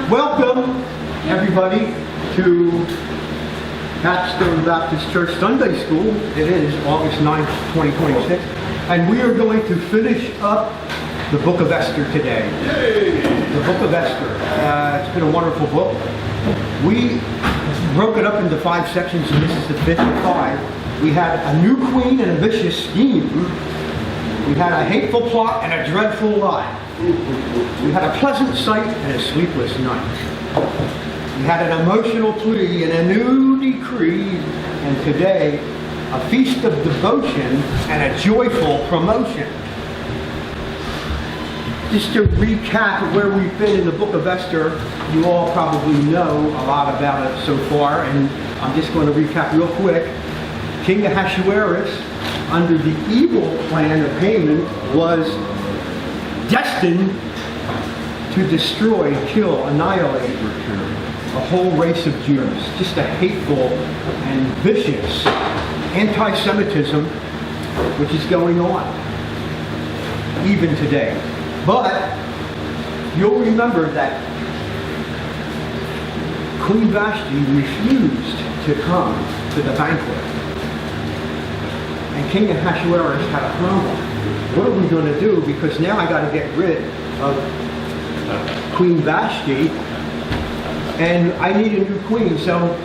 Welcome, everybody, to Capstone Baptist Church Sunday School. It is August 9th, 2026, and we are going to finish up the Book of Esther today. Yay! The Book of Esther. It's been a wonderful book. We broke it up into 5 sections, and this is the 5th of 5. We had a new queen and a vicious scheme. We had a hateful plot and a dreadful lie. We had a pleasant sight and a sleepless night. We had an emotional plea and a new decree, and today a feast of devotion and a joyful promotion. Just to recap where we've been in the Book of Esther, you all probably know a lot about it so far, and I'm just going to recap real quick. King Ahasuerus, under the evil plan of Haman, was destined to destroy, kill, annihilate a whole race of Jews. Just a hateful and vicious anti-Semitism which is going on even today. But you'll remember that Queen Vashti refused to come to the banquet. And King Ahasuerus had a problem. What are we going to do? Because now I got to get rid of Queen Vashti, and I need a new queen. So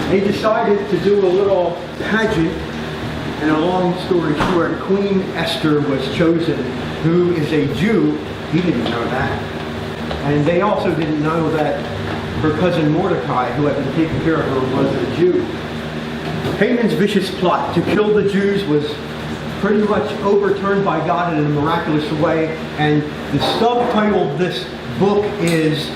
they decided to do a little pageant, and a long story short, Queen Esther was chosen, who is a Jew. He didn't know that. And they also didn't know that her cousin Mordecai, who had been taking care of her, was a Jew. Haman's vicious plot to kill the Jews was pretty much overturned by God in a miraculous way, and the subtitle of this book is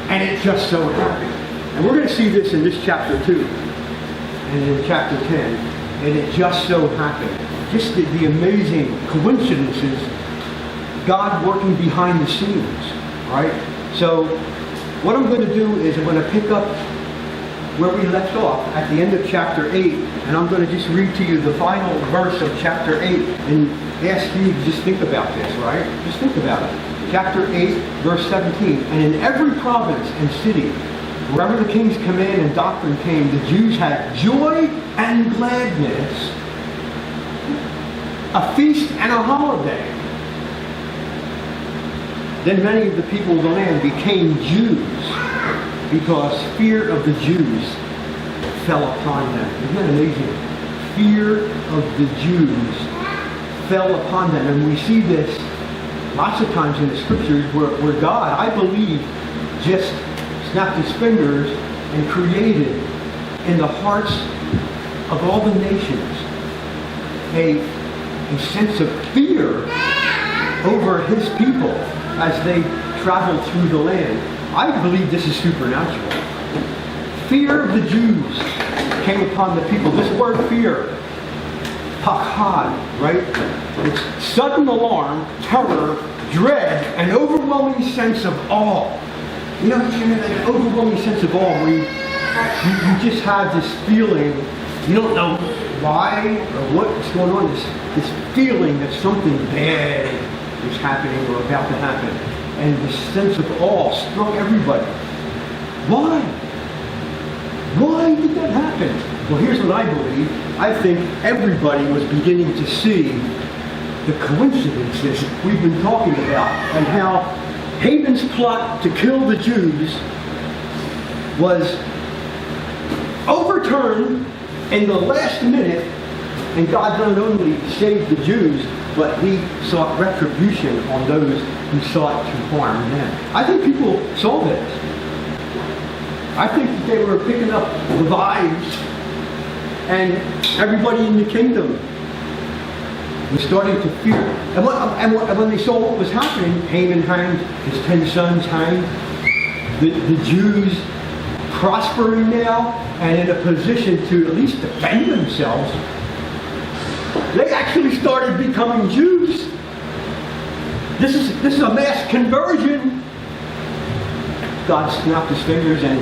"And It Just So Happened." And we're going to see this in this chapter 2 and in chapter 10. And it just so happened. Just the amazing coincidences, God working behind the scenes, right? So what I'm going to do is I'm going to pick up where we left off at the end of chapter 8, and I'm going to just read to you the final verse of chapter 8 and ask you to just think about this, right? Just think about it. Chapter 8, verse 17. And in every province and city, wherever the king's command and doctrine came, the Jews had joy and gladness, a feast and a holiday. Then many of the people of the land became Jews, because fear of the Jews fell upon them. Isn't that amazing? Fear of the Jews fell upon them. And we see this lots of times in the scriptures where God, I believe, just snapped his fingers and created in the hearts of all the nations a sense of fear over his people as they traveled through the land. I believe this is supernatural. Fear of the Jews came upon the people. This word fear, pakad, right? It's sudden alarm, terror, dread, an overwhelming sense of awe. You know, that overwhelming sense of awe where you just have this feeling, you don't know why or what's going on, this feeling that something bad is happening or about to happen. And the sense of awe struck everybody. Why? Why did that happen? Well, here's what I believe. I think everybody was beginning to see the coincidences we've been talking about, and how Haman's plot to kill the Jews was overturned in the last minute, and God not only saved the Jews, but he sought retribution on those who sought to harm them. I think people saw this. I think that they were picking up the vibes, and everybody in the kingdom was starting to fear. And when they saw what was happening, Haman hanged, his 10 sons hanged, the Jews prospering now and in a position to at least defend themselves, they actually started becoming Jews. This is a mass conversion. God snapped his fingers and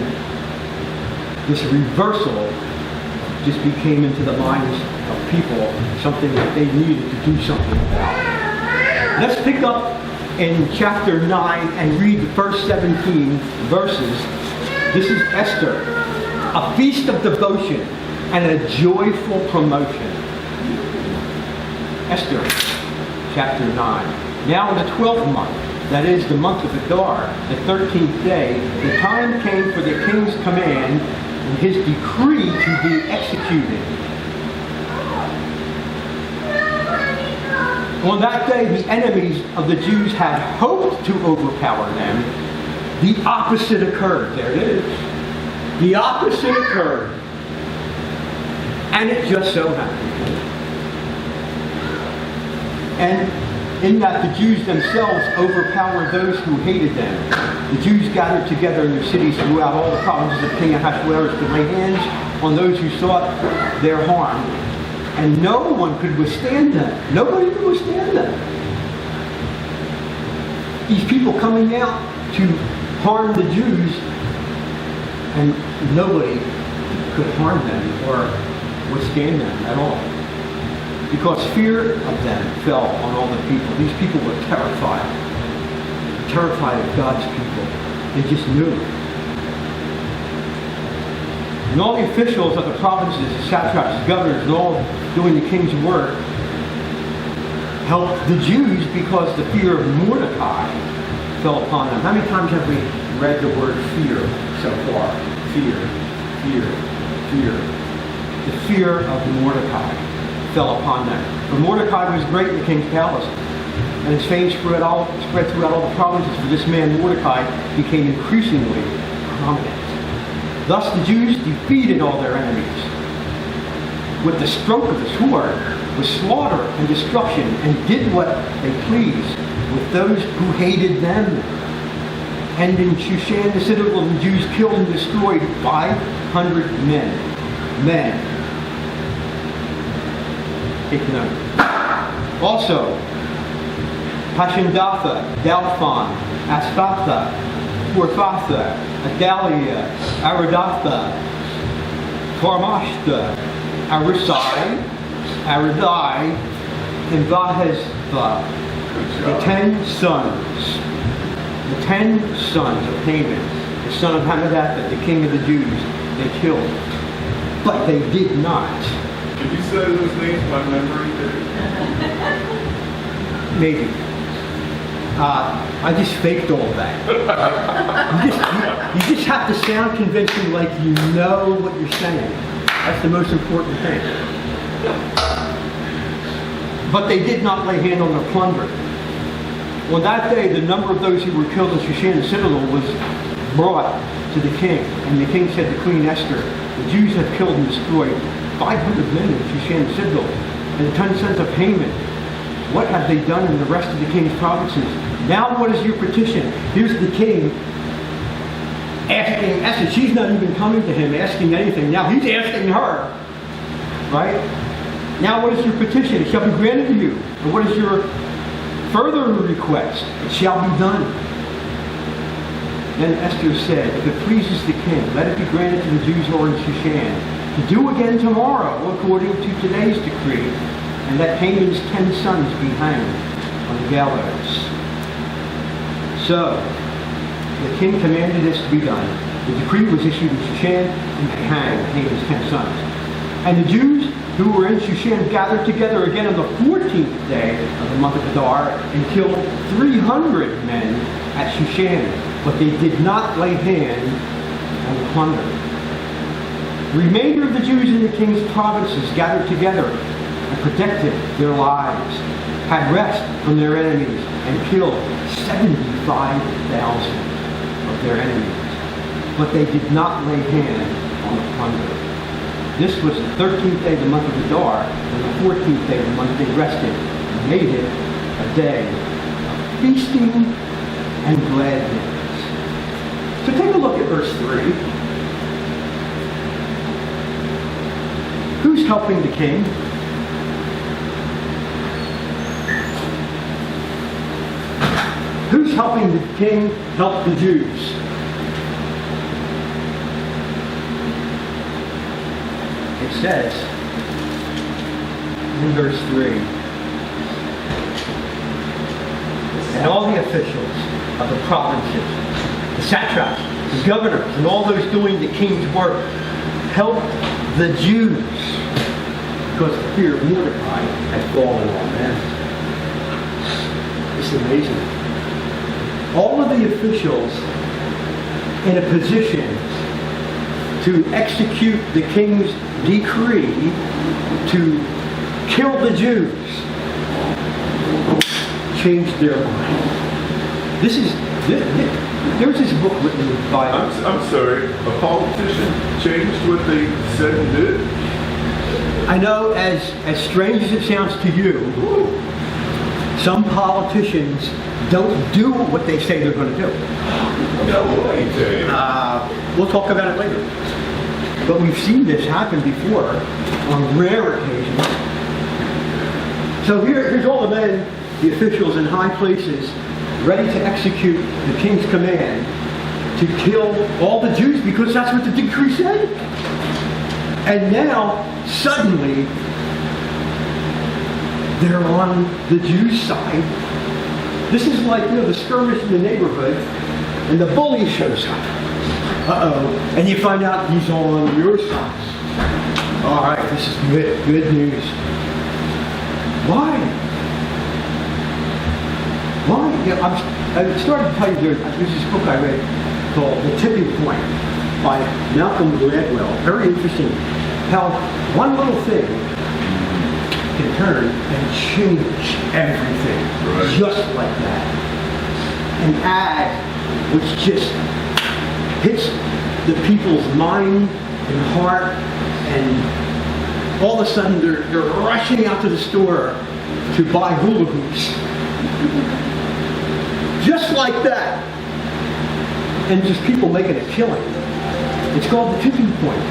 this reversal just became into the minds of people something that they needed to do something about. Let's pick up in chapter 9 and read the first 17 verses. This is Esther, a feast of devotion and a joyful promotion. Esther, chapter 9. Now in the 12th month, that is the month of Adar, the 13th day, the time came for the king's command and his decree to be executed. On that day, the enemies of the Jews had hoped to overpower them. The opposite occurred. There it is. The opposite occurred. And it just so happened. And in that the Jews themselves overpowered those who hated them. The Jews gathered together in their cities throughout all the provinces of King Ahasuerus to lay hands on those who sought their harm. And no one could withstand them. Nobody could withstand them. These people coming out to harm the Jews, and nobody could harm them or withstand them at all. Because fear of them fell on all the people. These people were terrified. Terrified of God's people. They just knew. And all the officials of the provinces, the satraps, governors, and all doing the king's work helped the Jews because the fear of Mordecai fell upon them. How many times have we read the word fear so far? Fear, fear, fear. The fear of Mordecai fell upon them. For Mordecai was great in the king's palace, and his fame spread throughout all the provinces. For this man Mordecai became increasingly prominent. Thus the Jews defeated all their enemies with the stroke of the sword, with slaughter and destruction, and did what they pleased with those who hated them. And in Shushan the citadel, the Jews killed and destroyed 500 men. Take note. Also, Pashandatha, Dalphon, Aspatha, Porphatha, Adalia, Aridatha, Parmashta, Arisai, Aridai, and Vahezva, the 10 sons. The 10 sons of Haman, the son of Hammedatha, the king of the Jews, they killed. But they did not. Did you say those names by memory? Maybe. I just faked all of that. You just have to sound convincing like you know what you're saying. That's the most important thing. But they did not lay hand on their plunder. On that day, the number of those who were killed in Shushan the citadel was brought to the king. And the king said to Queen Esther, the Jews have killed and destroyed 500 men in Shushan the citadel, and the 10 sons of Haman. What have they done in the rest of the king's provinces? Now what is your petition? Here's the king asking Esther. She's not even coming to him asking anything. Now he's asking her. Right? Now what is your petition? It shall be granted to you. And what is your further request? It shall be done. Then Esther said, if it pleases the king, let it be granted to the Jews who are in Shushan to do again tomorrow according to today's decree, and let Haman's 10 sons be hanged on the gallows. So, the king commanded this to be done. The decree was issued in Shushan, and they hanged Haman's 10 sons. And the Jews who were in Shushan gathered together again on the 14th day of the month of Adar and killed 300 men at Shushan, but they did not lay hand on the plunder. The remainder of the Jews in the king's provinces gathered together and protected their lives, had rest from their enemies, and killed 75,000 of their enemies. But they did not lay hand on the plunder. This was the 13th day of the month of Adar, and the 14th day of the month they rested, and made it a day of feasting and gladness. So take a look at verse 3. Who's helping the king? Who's helping the king help the Jews? it says in verse 3, and all the officials of the provinces, the satraps, the governors, and all those doing the king's work helped the Jews because the fear of Mordecai had fallen on them. It's amazing. All of the officials in a position to execute the king's decree to kill the Jews changed their mind. There's this book written by... I'm sorry, a politician changed what they said and did? I know, as strange as it sounds to you, some politicians don't do what they say they're going to do. No way, Dave. We'll talk about it later. But we've seen this happen before on rare occasions. So here's all the men, the officials in high places, ready to execute the king's command to kill all the Jews because that's what the decree said. And now, suddenly, they're on the Jews' side. This is like, the skirmish in the neighborhood, and the bully shows up. Uh-oh. And you find out he's on your side. All right, this is good news. Why? I started to tell you, there's this book I read called The Tipping Point by Malcolm Gladwell. Very interesting. How one little thing can turn and change everything. Right. Just like that. An ad which just hits the people's mind and heart, and all of a sudden they're rushing out to the store to buy hula hoops. Just like that. And just people making a killing. It's called the tipping point.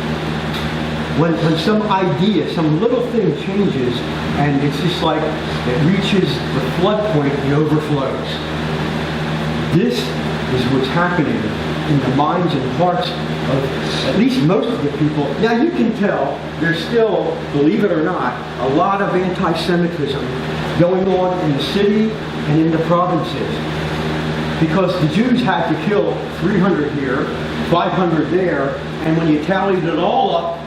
When some idea, some little thing changes, and it's just like it reaches the flood point and overflows. This is what's happening in the minds and hearts of at least most of the people. Now you can tell there's still, believe it or not, a lot of anti-Semitism going on in the city and in the provinces. Because the Jews had to kill 300 here, 500 there, and when you tallied it all up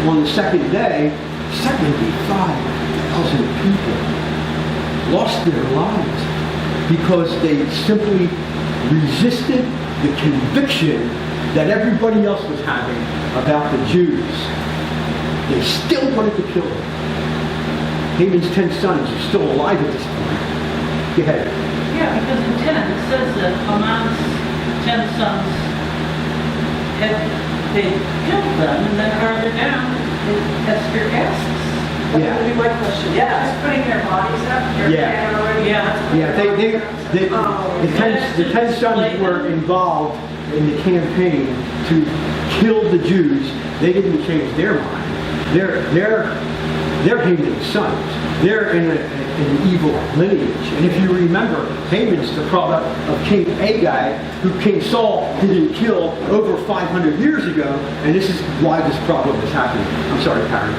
on the second day, 75,000 people lost their lives because they simply resisted the conviction that everybody else was having about the Jews. They still wanted to kill them. Haman's 10 sons are still alive at this point. Go ahead. Yeah, because in 10 it says that Haman's 10 sons they killed them, and then farther down, Esther asks. Yeah. That would be my question. Yeah. Just putting their bodies up, they're Yeah. dead already. Yeah. The 10 sons were involved in the campaign to kill the Jews. They didn't change their mind. They're Haman's sons. They're in an evil lineage. And if you remember, Haman's the product of King Agag, who King Saul didn't kill over 500 years ago. And this is why this problem is happening. I'm sorry, Karen.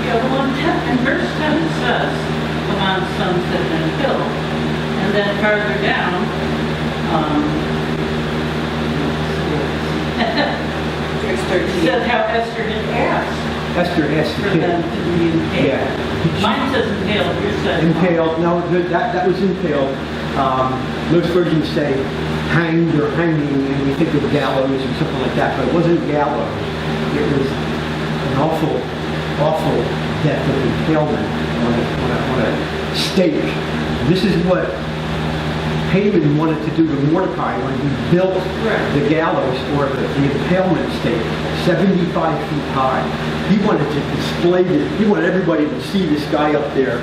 Yeah, well, in verse 10 it says Haman's sons had been killed. And then farther down, it said how Esther had asked Esther asked the for king. them to be impaled. Yeah. Mine says impaled, yours says Impaled. No, that was impaled. Most versions say hanged or hanging, and we think of gallows or something like that, but it wasn't gallows. It was an awful death of impalement on a stake. This is what Haman wanted to do to Mordecai when he built the gallows, or the impalement stake, 75 feet high. He wanted to display this. He wanted everybody to see this guy up there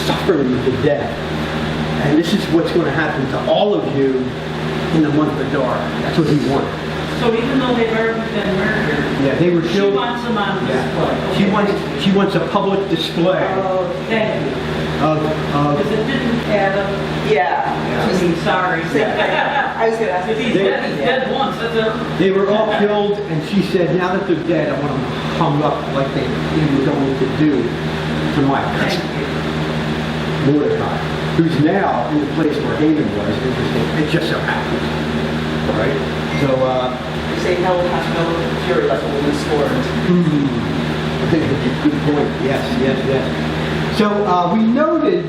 suffering to death. And this is what's going to happen to all of you in the month of Adar. That's what he wanted. So even though they've already been murdered, Yeah, they were she killed. wants them on Yeah. display. She wants a public display Oh, thank you. of Because it didn't add up Yeah. to me, sorry. I was gonna ask. If he's dead, he's dead once, that's it. they were all killed, and she said, now that they're dead, I want them hung up like they were going to do to my Thank cousin you. Mordecai, who's now in the place where Haman was. Interesting. It just so happens. Right? So, They say hell has no fury like a woman scorned. good point. Yes, yes, yes. So we noted,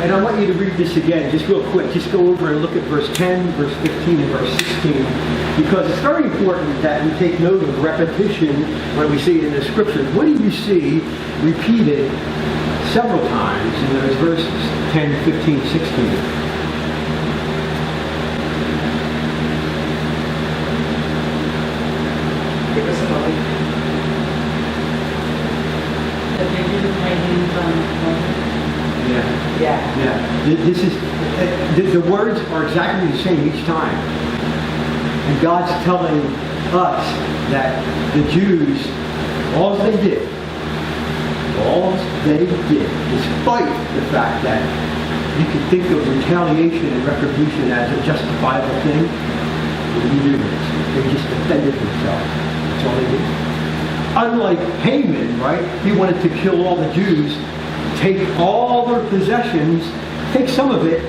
and I want you to read this again, just real quick. Just go over and look at verse 10, verse 15, and verse 16, because it's very important that we take note of repetition when we see it in the Scriptures. What do you see repeated several times in those verses, 10, 15, 16? Give us a moment. That they didn't lay hands on the woman. Yeah. Yeah. Yeah, this is the words are exactly the same each time, and God's telling us that the Jews, all they did, despite the fact that you could think of retaliation and retribution as a justifiable thing, they didn't do this. They just defended themselves. That's all they did. Unlike Haman, right? He wanted to kill all the Jews, take all their possessions, take some of it,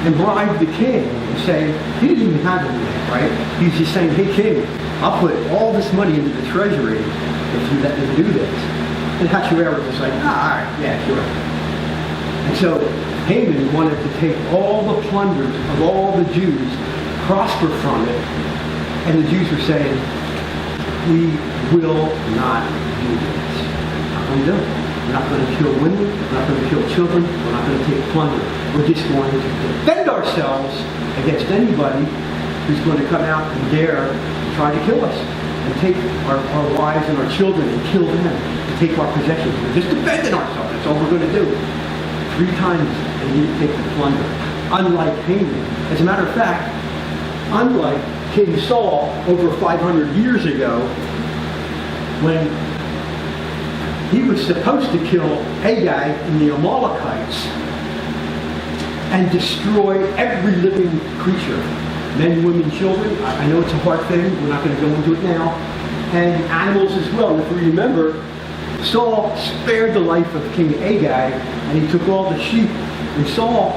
and bribe the king and say, he didn't even have any of it, right? He's just saying, hey king, I'll put all this money into the treasury if you let me do this. And Ahasuerus was like, all right, yeah, sure. And so Haman wanted to take all the plunders of all the Jews, prosper from it, and the Jews were saying, we will not do this. Not going to do it. We're not going to kill women. We're not going to kill children. We're not going to take plunder. We're just going to defend ourselves against anybody who's going to come out and dare to try to kill us and take our wives and our children and kill them and take our possessions. We're just defending ourselves. That's all we're going to do. 3 times they need to take the plunder. Unlike Haman. As a matter of fact, unlike King Saul over 500 years ago, when he was supposed to kill Agag and the Amalekites and destroy every living creature, men, women, children. I know it's a hard thing. We're not going to go into it now. And animals as well. If you remember, Saul spared the life of King Agag, and he took all the sheep. And Saul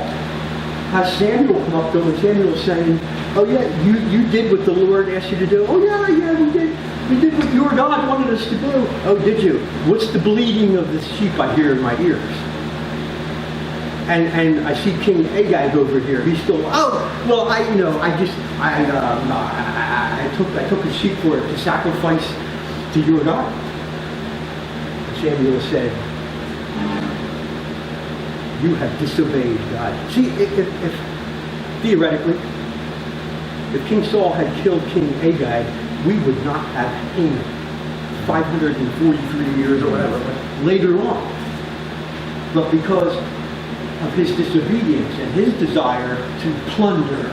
has Samuel come up to him, and Samuel's saying, oh yeah, you did what the Lord asked you to do. Oh yeah, we did. We did what your God wanted us to do. Oh, did you? What's the bleating of the sheep I hear in my ears? And I see King Agag over here. He's still, oh, well, I took a sheep for it to sacrifice to your God. And Samuel said, you have disobeyed God. See, if theoretically, if King Saul had killed King Agag, we would not have Haman 543 years or whatever, but later on. But because of his disobedience and his desire to plunder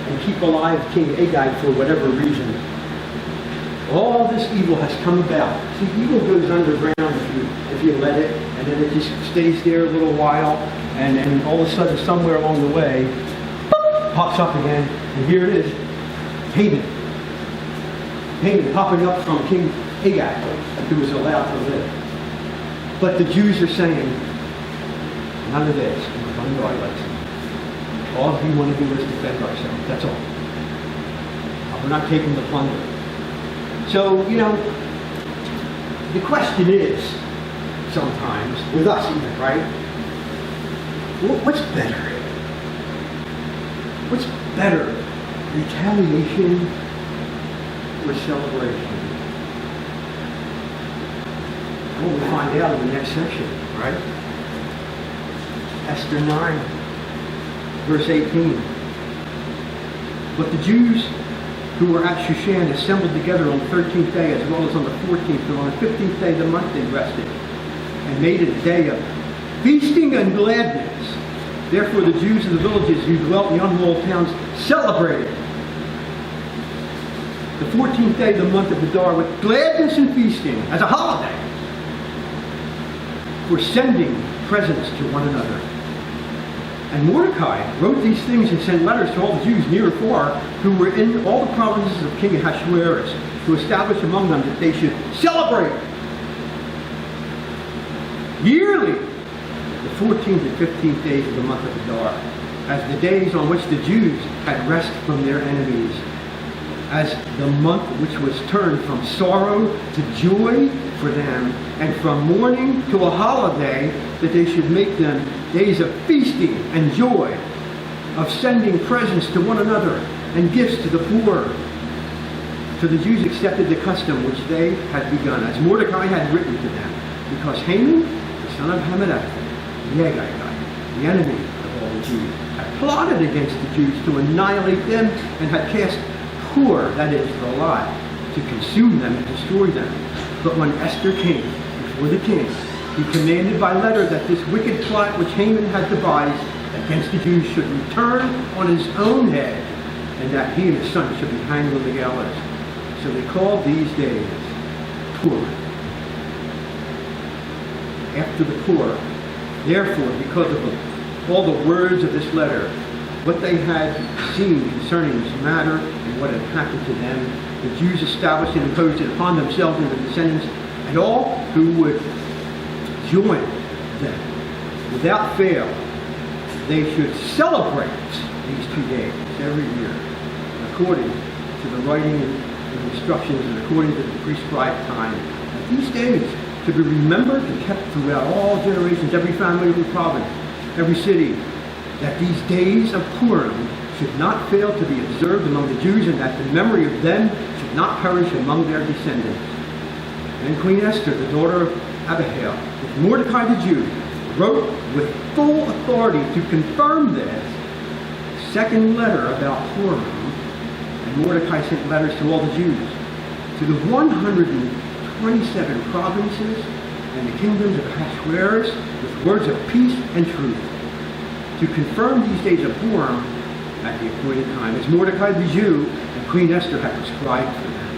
and keep alive King Agag for whatever reason, all this evil has come about. See, evil goes underground if you let it, and then it just stays there a little while, and all of a sudden, somewhere along the way, pops up again, and here it is, Haman popping up from King Agag, who was allowed to live. But the Jews are saying, none of this. We're going to violate. All we want to do is defend ourselves. That's all. We're not taking the plunder. So, the question is, sometimes, with us even, right? What's better? What's better? Retaliation or celebration? Well, we'll find out in the next section, right? Esther 9, verse 18. But the Jews who were at Shushan assembled together on the 13th day as well as on the 14th, and on the 15th day of the month they rested, and made it a day of feasting and gladness. Therefore the Jews of the villages who dwelt in the unwalled towns celebrated. 14th day of the month of Adar with gladness and feasting as a holiday for sending presents to one another. And Mordecai wrote these things and sent letters to all the Jews near and far who were in all the provinces of King Ahasuerus to establish among them that they should celebrate yearly the 14th and 15th days of the month of Adar as the days on which the Jews had rest from their enemies, as the month which was turned from sorrow to joy for them, and from mourning to a holiday, that they should make them days of feasting and joy, of sending presents to one another and gifts to the poor. So the Jews accepted the custom which they had begun, as Mordecai had written to them, because Haman, the son of Hammedatha, the Agagite, the enemy of all the Jews, had plotted against the Jews to annihilate them, and had cast Pur, that is, the lot, to consume them and destroy them. But when Esther came before the king, he commanded by letter that this wicked plot which Haman had devised against the Jews should return on his own head, and that he and his son should be hanged on the gallows. So they called these days Pur, after the Pur. Therefore, because of all the words of this letter, what they had seen concerning this matter and what had happened to them, the Jews established and imposed it upon themselves and their descendants, and all who would join them without fail. They should celebrate these 2 days every year, according to the writing and instructions and according to the prescribed time. And these days to be remembered and kept throughout all generations, every family, every province, every city, that these days of Purim should not fail to be observed among the Jews, and that the memory of them should not perish among their descendants. And Queen Esther, the daughter of Abihail, with Mordecai the Jew, wrote with full authority to confirm this second letter about Purim. And Mordecai sent letters to all the Jews, to the 127 provinces and the kingdoms of Ahasuerus, with words of peace and truth, to confirm these days of Purim at the appointed time, as Mordecai the Jew and Queen Esther had prescribed for them,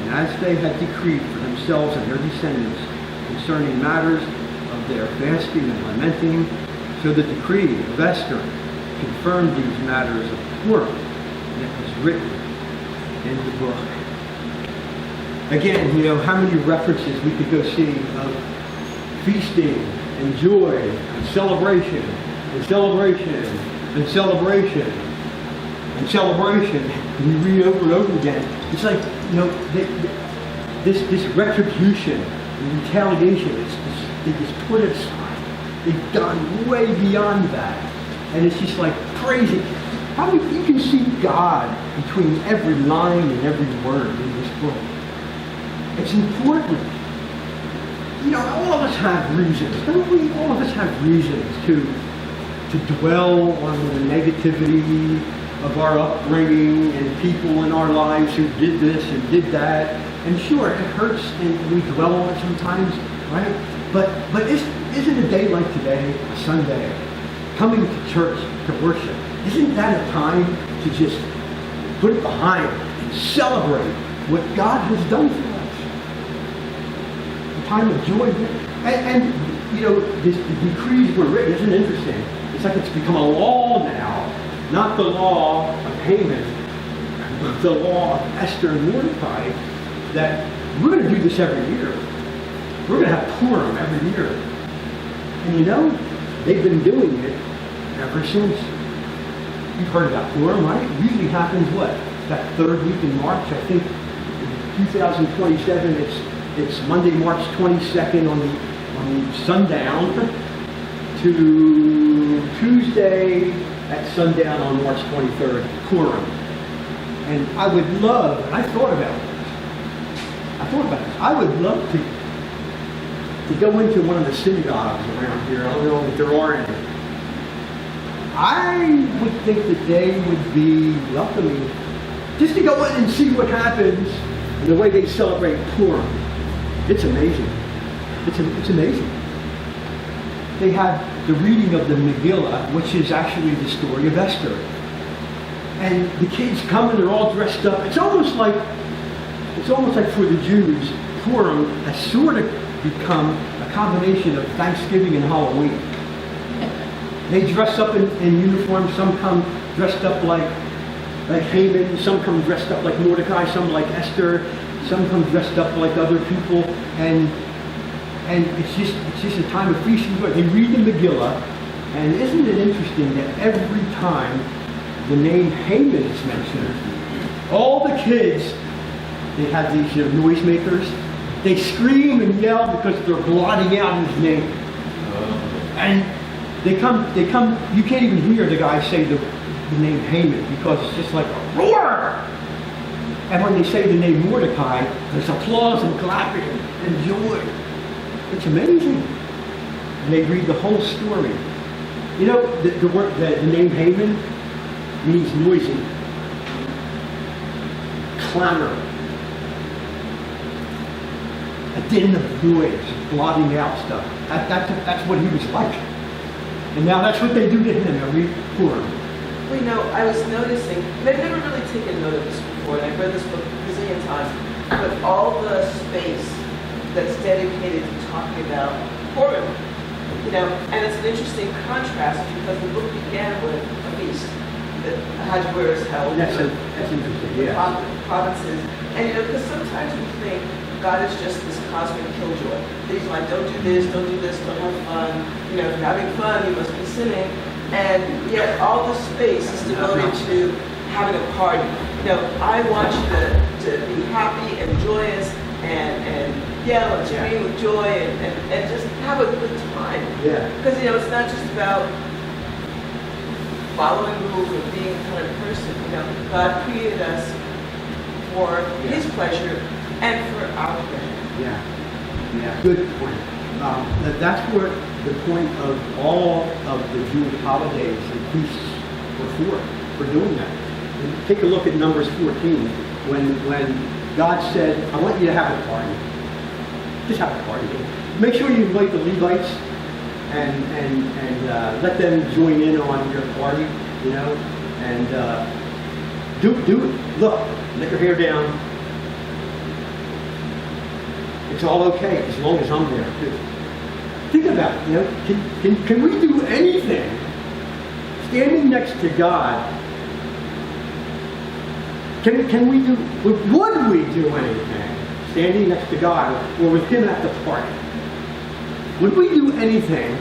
and as they had decreed for themselves and their descendants concerning matters of their fasting and lamenting. So the decree of Esther confirmed these matters of Purim, and it was written in the book. Again, how many references we could go see of feasting and joy and celebration and celebration and celebration and celebration. And we read over and over again. It's like, this retribution and retaliation, they just put it aside. They've gone way beyond that. And it's just like praising. How many you can see God between every line and every word in this book? It's important. All of us have reasons, don't we? All of us have reasons to dwell on the negativity of our upbringing and people in our lives who did this and did that. And sure, it hurts and we dwell on it sometimes, right? But isn't a day like today, a Sunday, coming to church to worship, isn't that a time to just put it behind and celebrate what God has done for us? A time of joy. And the decrees were written. Isn't it interesting? It's like it's become a law now. Not the law of Haman, but the law of Esther and Mordecai, that we're going to do this every year. We're going to have Purim every year. And they've been doing it ever since. You've heard about Purim, right? It usually happens, that third week in March. I think in 2027, it's Monday, March 22nd on the sundown to Tuesday at sundown on March 23rd, Purim. And I would love, and I thought about this. I would love to go into one of the synagogues around here. I don't know if there are any. I would think that they would be welcoming, just to go in and see what happens and the way they celebrate Purim. It's amazing. It's amazing. They have the reading of the Megillah, which is actually the story of Esther. And the kids come and they're all dressed up. It's almost like it's almost like for the Jews, Purim has sort of become a combination of Thanksgiving and Halloween. They dress up in uniform. Some come dressed up like Haman. Some come dressed up like Mordecai. Some like Esther. Some come dressed up like other people. And it's just a time of feast and joy. They read the Megillah, and isn't it interesting that every time the name Haman is mentioned, all the kids, they have these noisemakers. They scream and yell because they're blotting out his name. And they come, you can't even hear the guy say the name Haman because it's just like a roar. And when they say the name Mordecai, there's applause and clapping and joy. It's amazing. And they read the whole story. You know, the name Haman means noisy, clamor, a din of noise, blotting out stuff. That's what he was like. And now that's what they do to him every Purim. Well, you know, I was noticing, and I've never really taken note of this before, and I've read this book a gazillion times, but all the space that's dedicated to talking about Purim, you know, and it's an interesting contrast because the book began with a feast that Hajjwar is held. That's interesting, yeah. Provinces. And, you know, because sometimes we think God is just this cosmic killjoy. He's like, don't do this, don't have fun. You know, if you're having fun, you must be sinning. And yet all the space is devoted to having a party. You know, I want you to be happy and joyous and yell and scream with joy and just have a good time. Yeah. Because, you know, it's not just about following rules or being a kind of person. You know, God created us for His pleasure and for our pleasure. Yeah. Good point. That's where the point of all of the Jewish holidays and feasts were for doing that. And take a look at Numbers 14, when God said, I want you to have a party. Just have a party. Make sure you invite the Levites and let them join in on your party, you know, and do it. Look, let your hair down. It's all okay as long as I'm there too. Think about it, you know, can we do anything standing next to God? Would we do anything standing next to God or with Him at the party? Would we do anything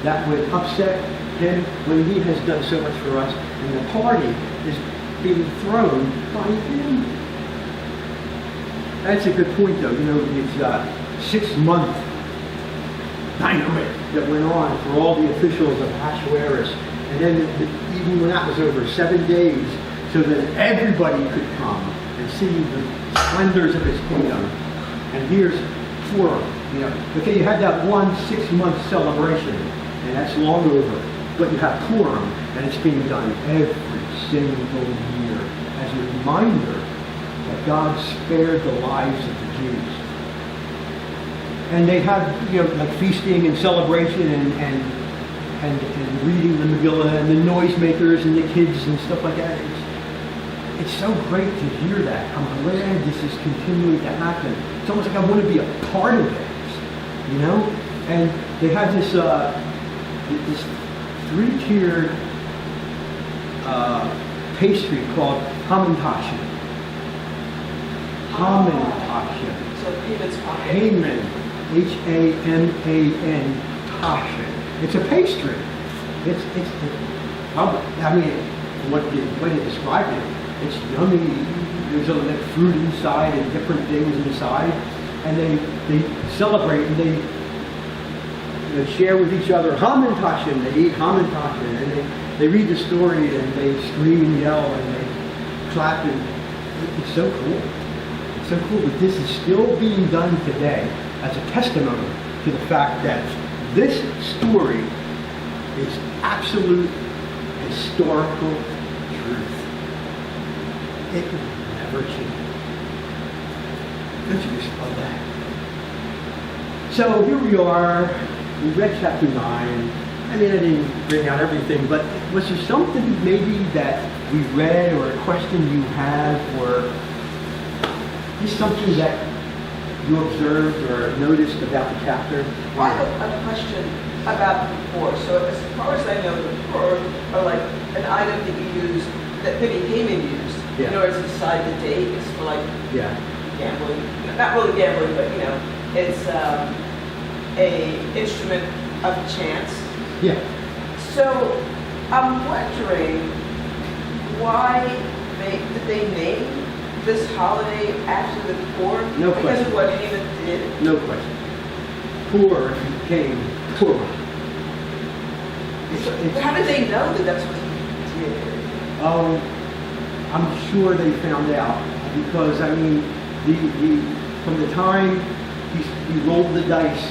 that would upset Him when He has done so much for us and the party is being thrown by Him? That's a good point, though. You know, it's 6-month dynamite that went on for all the officials of Ahasuerus. And then even when that was over, 7 days, so that everybody could come and see the splendors of His kingdom. And here's Purim. You know, okay, you had that one 6-month celebration, and that's long over. But you have Purim, and it's being done every single year as a reminder that God spared the lives of the Jews. And they have, you know, like feasting and celebration and reading the Megillah and the noisemakers and the kids and stuff like that. It's so great to hear that. I'm glad this is continuing to happen. It's almost like I want to be a part of this, you know? And they have this 3-tiered pastry called hamantashen. Hamantashen. So Haman's pocket. Haman. Haman, tashen. It's a pastry. I mean, what they described it, it's yummy. There's a fruit inside and different things inside, and they celebrate and they share with each other hamantashen. They eat hamantashen, and they read the story and they scream and yell and they clap, and it's so cool. It's so cool that this is still being done today as a testimony to the fact that this story is absolute historical truth. It will never change. Don't you just love that? So here we are. We read chapter 9. I mean, I didn't bring out everything, but was there something maybe that we read or a question you have or Just something that you observed or noticed about the chapter? I have a question about the poor. So as far as I know, the poor are like an item that you use, that maybe Haman used in order to decide the date. It's for like Yeah. gambling, not really gambling, but it's a instrument of chance. Yeah. So I'm wondering why did they name this holiday after the poor? No Because question. of what Haman did? No question. Poor became poor. How did they know that that's what he did? I'm sure they found out because I mean, from the time he rolled the dice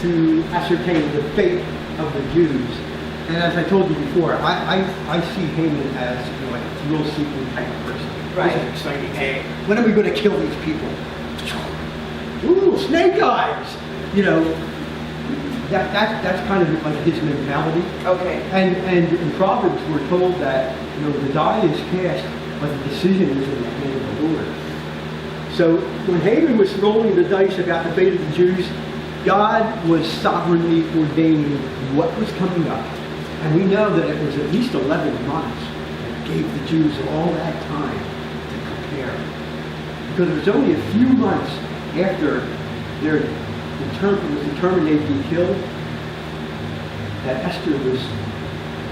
to ascertain the fate of the Jews, and as I told you before, I see Haman as like a thrill-seeking type of person. Right. This is exciting. Hey, when are we going to kill these people? Ooh, snake eyes! That's kind of like his mentality. Okay. And in Proverbs we're told that the die is cast, but the decision is in the hand of the Lord. So when Haman was rolling the dice about the fate of the Jews, God was sovereignly ordaining what was coming up. And we know that it was at least 11 months that gave the Jews all that time to prepare. Because it was only a few months after it was determined they'd be killed, that Esther was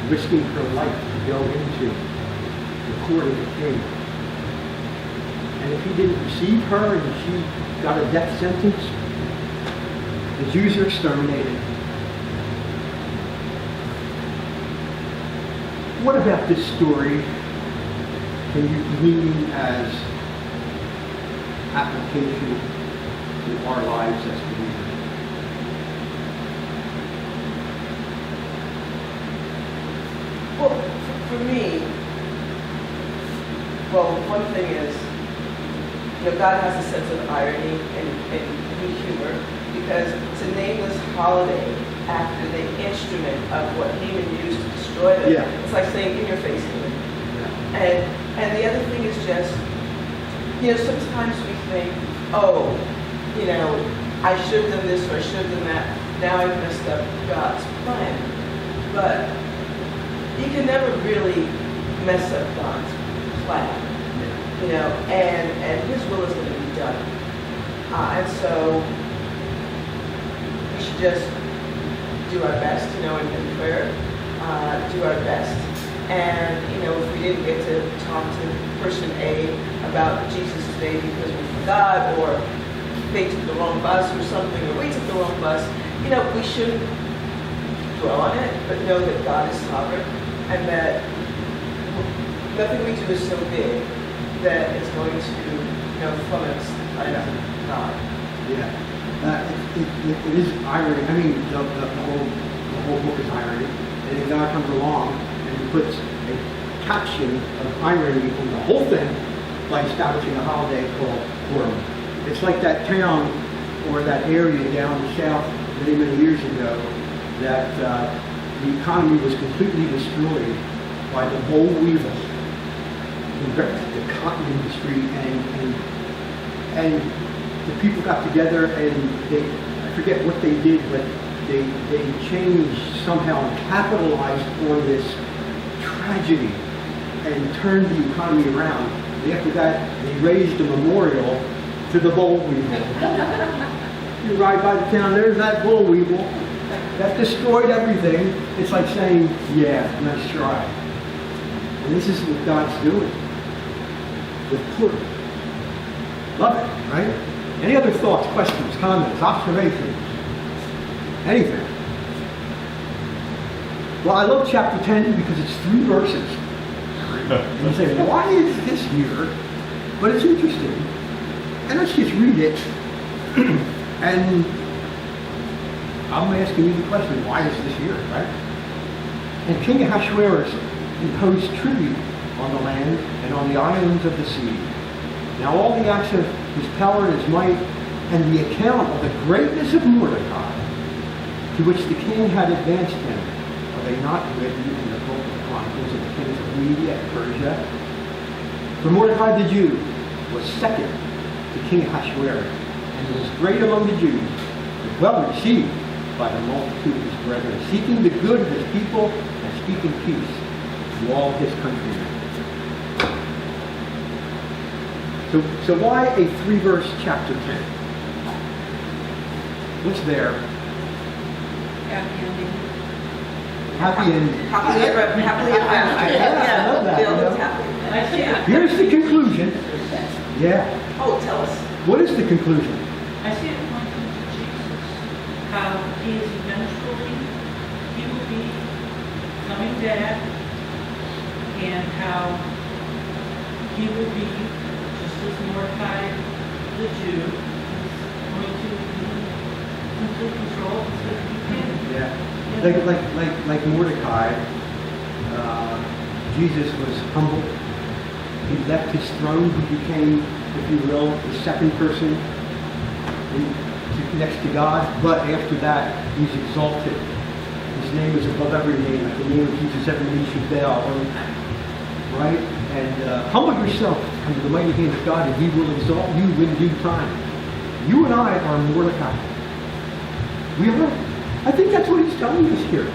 risking her life to go into the court of the king. And if he didn't receive her and she got a death sentence, the Jews are exterminated. What about this story can you glean as application to our lives as believers? Well, for me, one thing is, God has a sense of irony and humor, because to name this holiday after the instrument of what Haman used to destroy them, it's like saying, in your face, Haman. Yeah. And the other thing is just, sometimes we think, I should have done this or I should have done that. Now I've messed up God's plan. But you can never really mess up God's plan, and His will is going to be done. And so we should just do our best, in prayer, do our best. And, if we didn't get to talk to person A about Jesus today because we forgot, or they took the wrong bus or something, or we took the wrong bus, we shouldn't dwell on it, but know that God is sovereign, and that nothing we do is so big that it's going to, flummox the plan of God. Yeah. It is irony. I mean, the whole book is irony. And then God comes along and He puts a caption of irony on the whole thing by establishing a holiday called Purim. It's like that town or that area down south many, many years ago that the economy was completely destroyed by the boll weevil, the cotton industry, and the people got together and I forget what they did, but they changed somehow and capitalized on this tragedy and turned the economy around. And after that, they raised a memorial to the boll weevil. You ride by the town, there's that boll weevil that destroyed everything. It's like saying, yeah, nice try. And this is what God's doing with Purim. Love it, right? Any other thoughts, questions, comments, observations? Anything? Well, I love chapter 10 because it's 3 verses. And you say, why is this here? But it's interesting. And let's just read it. And I'm asking you the question, why is this here, right? And King Ahasuerus imposed tribute on the land and on the islands of the sea. Now all the acts of his power and his might, and the account of the greatness of Mordecai, to which the king had advanced him, are they not written in the book of Chronicles of the kings of Media and Persia? For Mordecai the Jew was second to King Ahasuerus, and was great among the Jews, and well received by the multitude of his brethren, seeking the good of his people and speaking peace to all his countrymen. So why a 3-verse chapter 10? What's there? Happy ending. Happy ending. Happily ever after. Yeah, I love that, Bill you know. is happy. I see it. Here's the conclusion. Yeah. Oh, tell us. What is the conclusion? I see it pointing to Jesus, how he is eventually, he will be coming back, and how he will be, just as Mordecai the Jew, is going to be in complete control, he's going to be king. Yeah. Like Mordecai, Jesus was humble. He left his throne. He became, if you will, the second person next to God. But after that, he's exalted. His name is above every name. At the name of Jesus, every knee should bow. Right? And humble yourself under the mighty hand of God, and he will exalt you in due time. You and I are Mordecai. We are. I think that's what he's telling us here.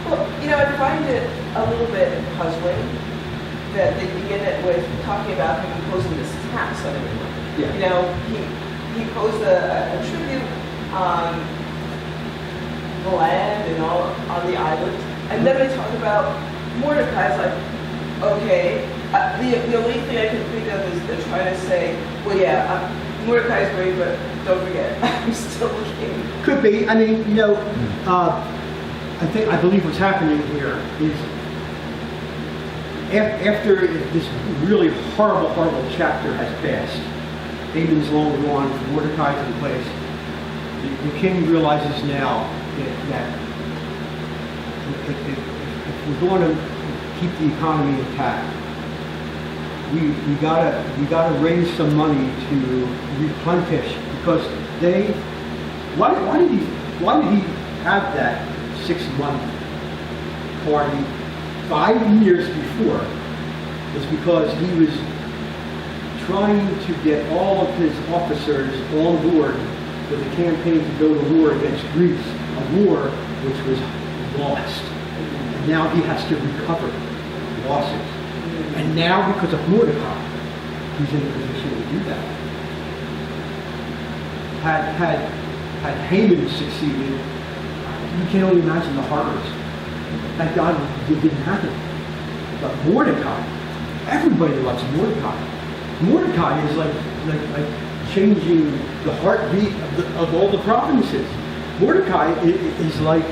Well, I find it a little bit puzzling that they begin it with talking about him imposing this tax on everyone. Yeah. He imposed a tribute on the land and all on the island, and then they talk about Mordecai's like, okay. The only thing I can think of is they're trying to say, well, yeah, Mordecai's great, but don't forget, I'm still the king. Could be. I mean, I believe what's happening here is after this really horrible chapter has passed, Haman's long gone, Mordecai's in place, the king realizes now that if we're going to keep the economy intact, we gotta raise some money to replenish, because why did he have that 6-month party 5 years before? Is because he was trying to get all of his officers on board with a campaign to go to war against Greece, a war which was lost. And now he has to recover losses. And now, because of Mordecai, he's in a position to do that. Had Haman succeeded, you can only imagine the horrors. Thank God it didn't happen. But Mordecai, everybody loves Mordecai. Mordecai is like changing the heartbeat of all the provinces. Mordecai is like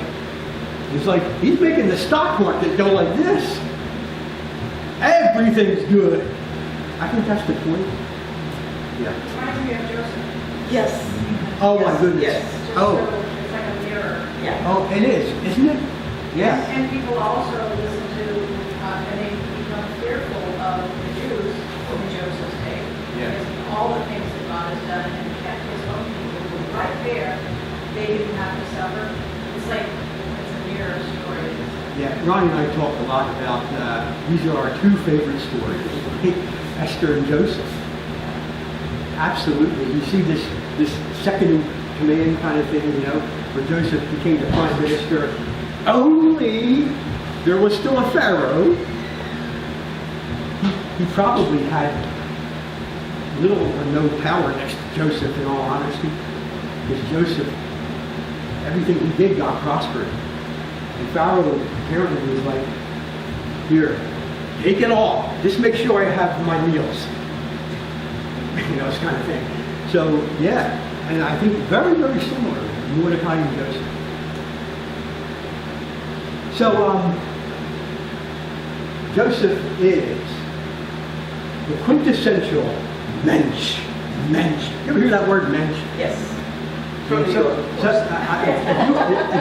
he's making the stock market go like this. Everything's good. I think that's the point. Yeah. Reminds me of Joseph. Yes. Oh my goodness. Yes. Just Oh. so it's like a mirror. Yeah. Oh, it is, isn't it? Yeah. And people also listen to, and they become fearful of the Jews in Joseph's day. Yeah. Because all the things that God has done and kept his own people who were right there, they didn't have to suffer. It's like, it's a mirror story. Yeah, Ronnie and I talked a lot about, these are our 2 favorite stories, Esther and Joseph. Absolutely. You see this second in command kind of thing, where Joseph became the prime minister, only there was still a Pharaoh. He probably had little or no power next to Joseph, in all honesty, because Joseph, everything he did got prospered. And Pharaoh apparently was like, here, take it all. Just make sure I have my meals. This kind of thing. So, yeah, and I think very, very similar, Mordecai and Joseph. So, Joseph is the quintessential mensch. You ever hear that word, mensch? Yes. A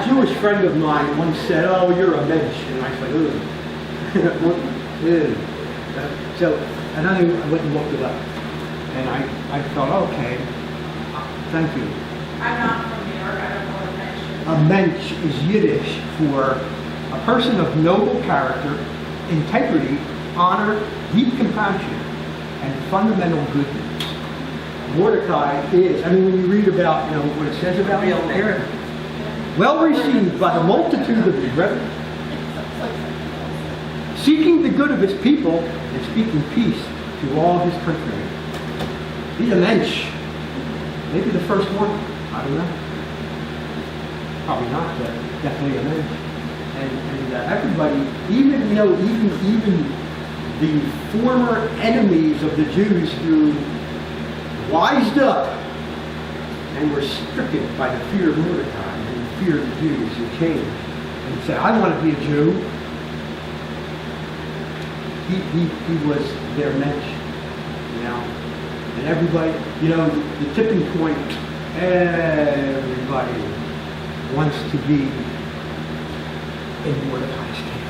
Jewish friend of mine once said, "Oh, you're a mensch," and I was like, "Ugh." Ew. And I went and looked it up, and I thought, okay, thank you. I'm not from New York, I don't know what mensch is. A mensch is Yiddish for a person of noble character, integrity, honor, deep compassion, and fundamental goodness. Mordecai is, I mean, when you read about, what it says about him, well received by the multitude of his brethren, seeking the good of his people and speaking peace to all his countrymen. He's a mensch. Maybe the first one. I don't know. Probably not, but definitely a mensch. And everybody, even the former enemies of the Jews who wised up and were stricken by the fear of Mordecai and the fear of the Jews and changed and said, I want to be a Jew. He was their mensch, and everybody, the tipping point, everybody wants to be in Mordecai's camp.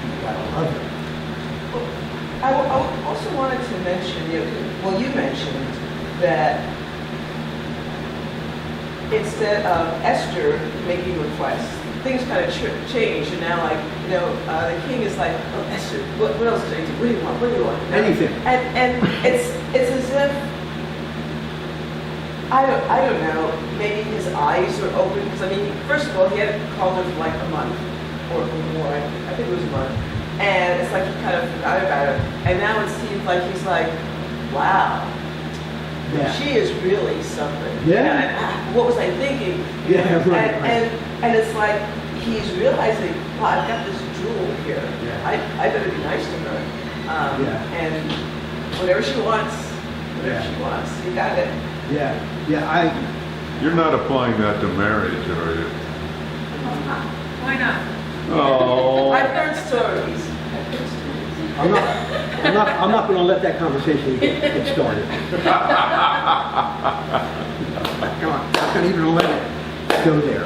You gotta love it. I also wanted to mention, you mentioned that instead of Esther making requests, things kind of changed, and now, the king is like, oh, Esther, what else did I do? What do you want? What do you want? Anything. And it's as if, I don't know, maybe his eyes were open, because first of all, he had called her for like a month, or more, I think it was a month, and it's like he kind of forgot about it, and now it seems like he's like, wow, she is really something. Yeah. And what was I thinking? Yeah, right. And it's like he's realizing, wow, I've got this jewel here. Yeah. I better be nice to her. And whatever she wants, you got it. You're not applying that to marriage, are you? Why not? Oh. I've heard stories. I'm not going to let that conversation get started. Come on, I'm not going to even let it go there.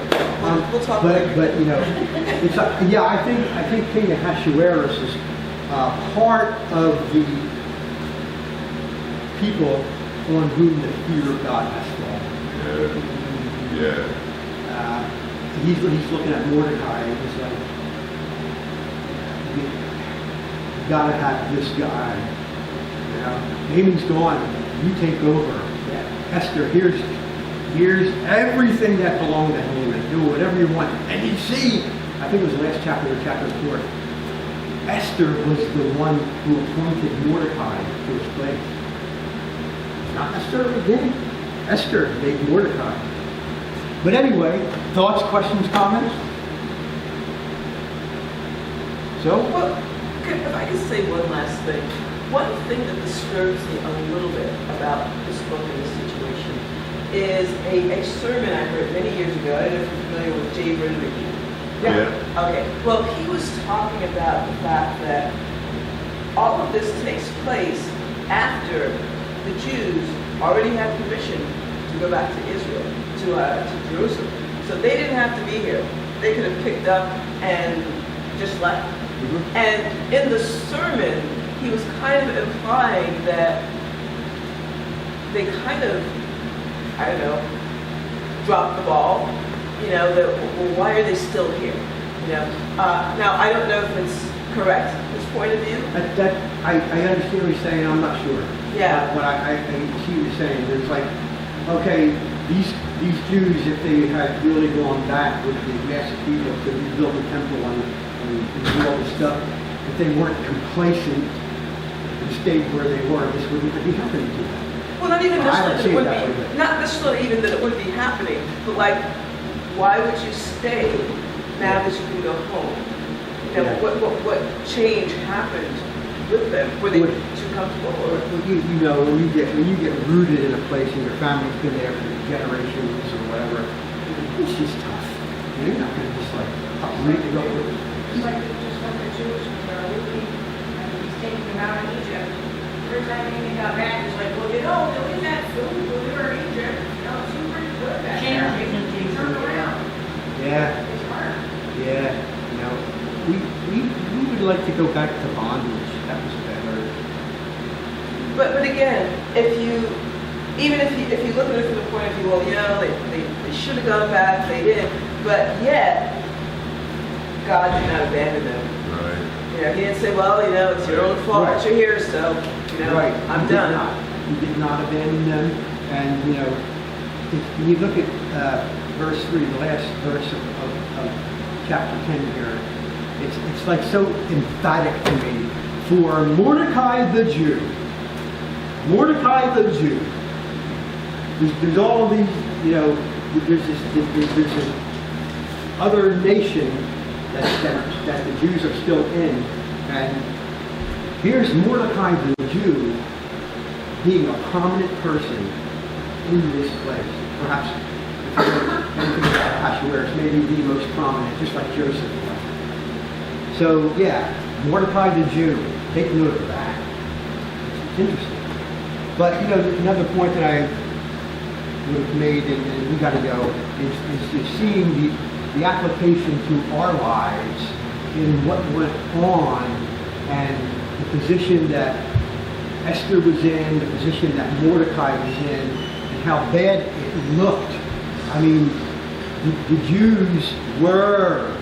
We'll talk but later. It's I think King Ahasuerus is part of the people on whom the fear of God has fallen. Yeah. He's looking at Mordecai and he's like, you gotta have this guy. Haman's gone. You take over. Esther, here's everything that belonged to Haman. Do whatever you want. And you see, I think it was the last chapter or chapter 4. Esther was the one who appointed Mordecai to his place. Not necessarily the beginning. Esther made Mordecai. But anyway, thoughts, questions, comments? So? Well, if I could say one last thing. One thing that disturbs me a little bit about this book and this situation is a sermon I heard many years ago. I don't know if you're familiar with Jay Brennan. Yeah. Okay. Well, he was talking about the fact that all of this takes place after the Jews already had permission to go back to Israel, to Jerusalem. So they didn't have to be here. They could have picked up and just left. Mm-hmm. And in the sermon, he was kind of implying that they kind of, I don't know, dropped the ball. That, well, why are they still here? Now I don't know if it's correct, this point of view. I understand what you're saying. I'm not sure. Yeah. But I see what you're saying. It's like, okay, these Jews, if they had really gone back with the massive people to rebuild the temple and do all this stuff, if they weren't complacent and stayed where they were, this wouldn't be happening to them. Well, not even necessarily that it would way, be, not necessarily even that it would be happening, but like, why would you stay now that you can go home? What change happened with them? Were they too comfortable? Or? When you get rooted in a place and your family's been there for generations or whatever, it's just tough. You're not going to just like uproot and go. It's like just like the Jews when they were leaving and he's taking them out of Egypt. Every time anything got back, it's like, well, there was that food when we were in Egypt. It seemed pretty good back there. They turned around. Yeah. It's hard. Yeah. We would like to go back to bondage. That was better. But again, if you look at it from the point of view, well, they should have gone back, they didn't, but yet God did not abandon them. Right. You know, he didn't say, well, you know, it's your own fault that you're here, so, you know, Right. I'm He did done. not. He did not abandon them. And, you know, if you look at verse 3, the last verse of chapter 10 here, it's like so emphatic to me. For Mordecai the Jew, there's all these, you know, there's this other nation that the Jews are still in, and here's Mordecai the Jew being a prominent person in this place. Perhaps, if you know anything about Ahasuerus, maybe the most prominent, just like Joseph was. So, yeah, Mordecai the Jew, take note of that. It's interesting. But, you know, another point that I would have made, and we got to go, is just seeing the application to our lives in what went on and the position that Esther was in, the position that Mordecai was in, and how bad it looked. I mean, the Jews were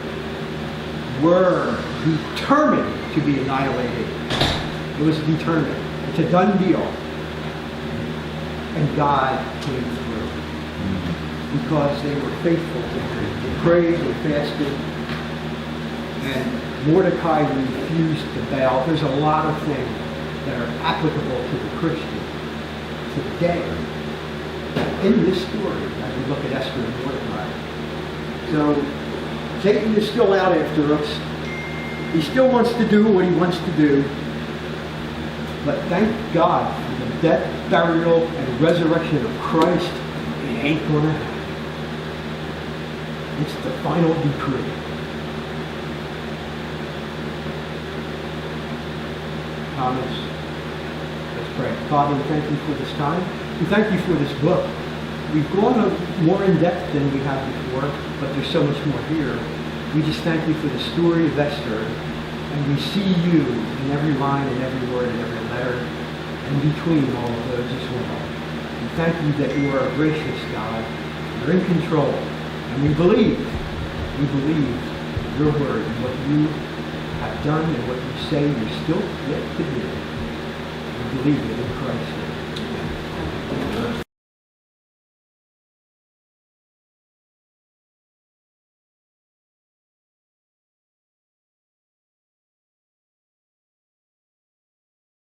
determined to be annihilated. It was determined. It's a done deal. And God came through because they were faithful to Him. They prayed, they fasted, and Mordecai refused to bow. There's a lot of things that are applicable to the Christian today in this story as we look at Esther and Mordecai. So Satan is still out after us. He still wants to do what he wants to do. But thank God for the death, burial, and resurrection of Christ. It ain't gonna happen. It's the final decree. Comments? Let's pray. Father, we thank you for this time. We thank you for this book. We've gone more in depth than we have before, but there's so much more here. We just thank you for the story of Esther, and we see you in every line and every word and every letter, and between all of those as well. We thank you that you are a gracious God. You're in control, and we believe your word and what you have done and what you say you're still yet to do. We believe it in Christ.